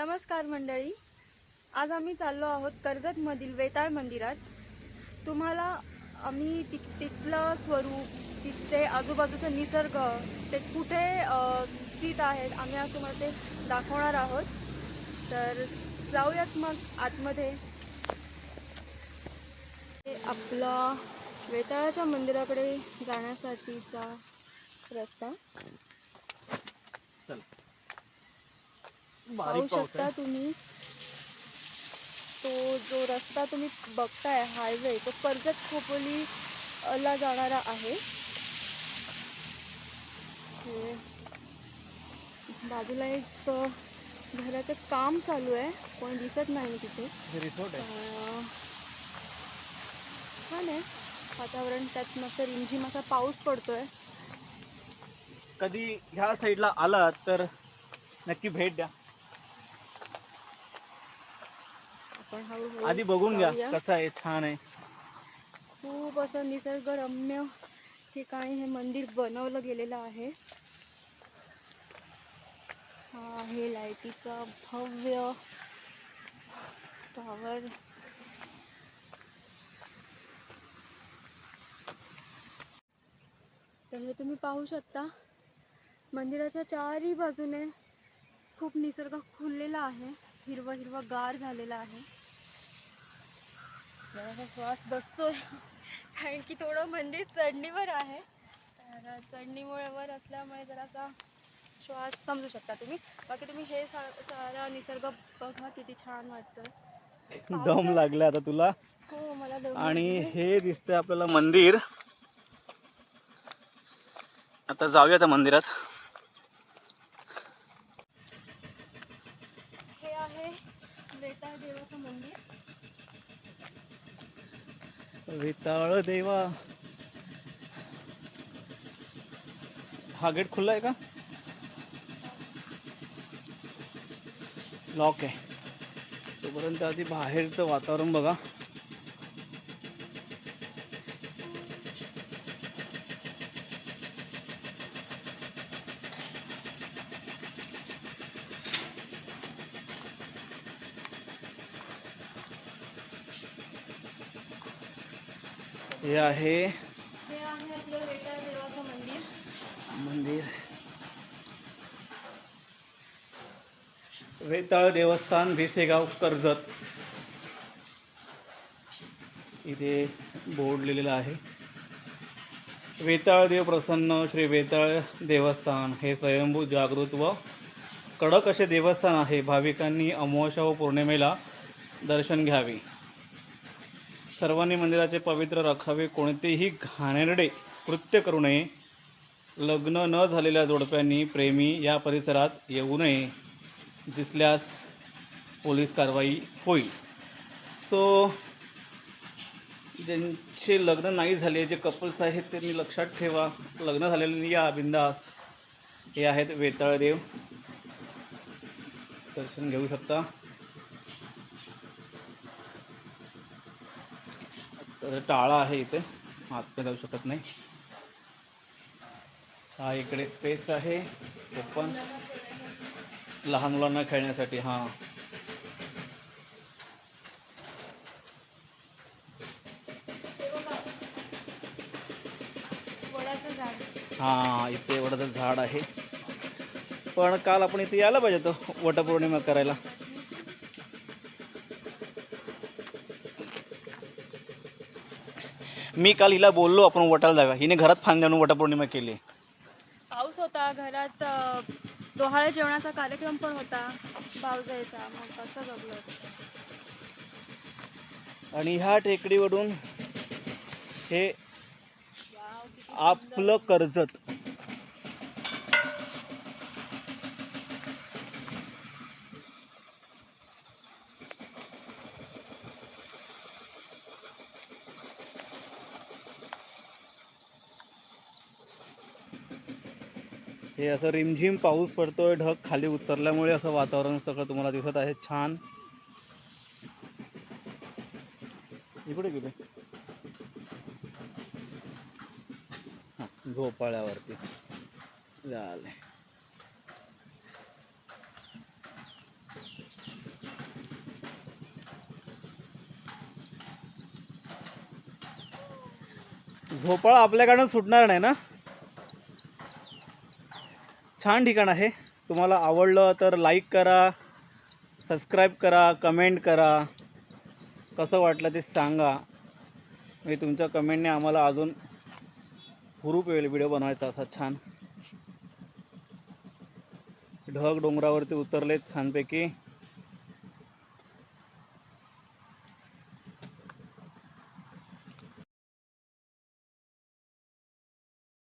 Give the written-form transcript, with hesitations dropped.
नमस्कार मंडळी, आज आम्ही चाललो आहोत कर्जतमधील वेताळ मंदिरात। तुम्हाला आम्ही तिथलं स्वरूप, तिथे आजूबाजूचा निसर्ग, ते कुठे स्थित आहेत, आम्ही आज तुम्हाला ते दाखवणार आहोत। तर जाऊयात मग आतमध्ये। हे आपला वेताळाच्या मंदिराकडे जाण्यासाठीचा रस्ता पाहू शकता तुम्ही। तो जो रस्ता तुम्ही बघताय हायवे, तो कर्जत खोपोली ला जाणारा आहे। बाजूला एक घराचं काम चालू आहे, कोणी दिसत नाही तिथे। रिसॉर्ट आहे, छान आहे वातावरण, त्यात मस्त रिमझिम असा पाऊस पडतोय। कधी ह्या साईडला आला तर नक्की भेट द्या। आपण हळूहळू आधी बघून घ्या जाऊया। कसं आहे, छान आहे। खूप असं निसर्गरम्य ठिकाणी हे मंदिर बनवलं गेलेलं आहे। हा आहे लाईटीचा भव्य टॉवर। तर हे तुम्ही पाहू शकता, मंदिराच्या चारही बाजूने खूप निसर्ग खुललेला आहे, हिरवा हिरवा गार झालेला आहे। जरासा श्वास बसतोय कारण की थोडं मंदिर चढणीवर आहे, तर चढणीमुळे वर असल्यामुळे जरासा श्वास समजू शकता तुम्ही। बाकी तुम्ही हे सारा निसर्ग बघा, किती छान वाटतं। दम लागला आता तुला? हो, मला दम आणि लागलाय। हे दिसतंय आपल्याला मंदिर। आता जाऊया त्या मंदिरात। हे आहे वेताळ देवाचं मंदिर। वेताळ देवा, हा गेट खुला आहे का? लॉक आहे। तोपर्यंत आधी बाहेरचं वातावरण बघा। हे आहे आपलं वेताळ देवाचं मंदिर, वेताळ देवस्थान, भिसेगाव, कर्जत। इथे बोर्ड लिहिलेला आहे। वेताळ देव प्रसन्न श्री वेताळ देवस्थान हे स्वयंभू जागृत व कडक असे देवस्थान आहे। भाविकांनी अमावस्या व पौर्णिमेला दर्शन घ्यावे। सर्वांनी मंदिराचे पवित्र राखावे। कोणतेही घाणेरडे कृत्य करू नये। लग्न न झालेल्या जोडप्यांनी प्रेमी या परिसरात येऊ नये, दिसल्यास पोलीस कारवाई होईल। सो ज्यांचे लग्न नाही झाले, जे कपल्स आहेत, त्यांनी लक्षात ठेवा, लग्न झालेल्यांनी या बिंदास। हे आहेत वेताळ देव, दर्शन घेऊ शकता। तर टाळा आहे इथे, आत जाऊ शकत नाही। हा इकडे स्पेस आहे ओपन, लहान मुलांना खेळण्यासाठी। हा वडाचं झाड। हा इथे वडाचं झाड आहे, पण काल आपण इथे यायला पाहिजे होतं वटपौर्णिमा करायला। मी काल हिला बोललो आपण वटाला जाऊया, हिने घरात फांदी आणून वटपौर्णिमा केली। पाऊस होता, घरात डोहाळे जेवणाचा कार्यक्रम पण होता भाऊजाईचा, मग कसं जगलं असतं। आणि ह्या टेकडीवरून हे वाव, किती आपलं सुंदर। कर्जत। हे असं रिमझिम पाऊस पडतोय, ढग खाली उतरल्यामुळे असं वातावरण सगळं तुम्हाला दिसत आहे छान। इकडे गेले झोपाळ्यावरती झाले। झोपाळा आपल्याकडून सुटणार नाही ना. छान ठिकाण आहे. तुम्हाला आवडलं तर लाईक करा, सबस्क्राईब करा, कमेंट करा. कसं वाटलं ते सांगा. मी तुमच्या कमेंटने आम्हाला अजून हुरूप येईल व्हिडिओ बनवायचा असा छान. ढग डोंगरावरती उतरलेत छानपैकी.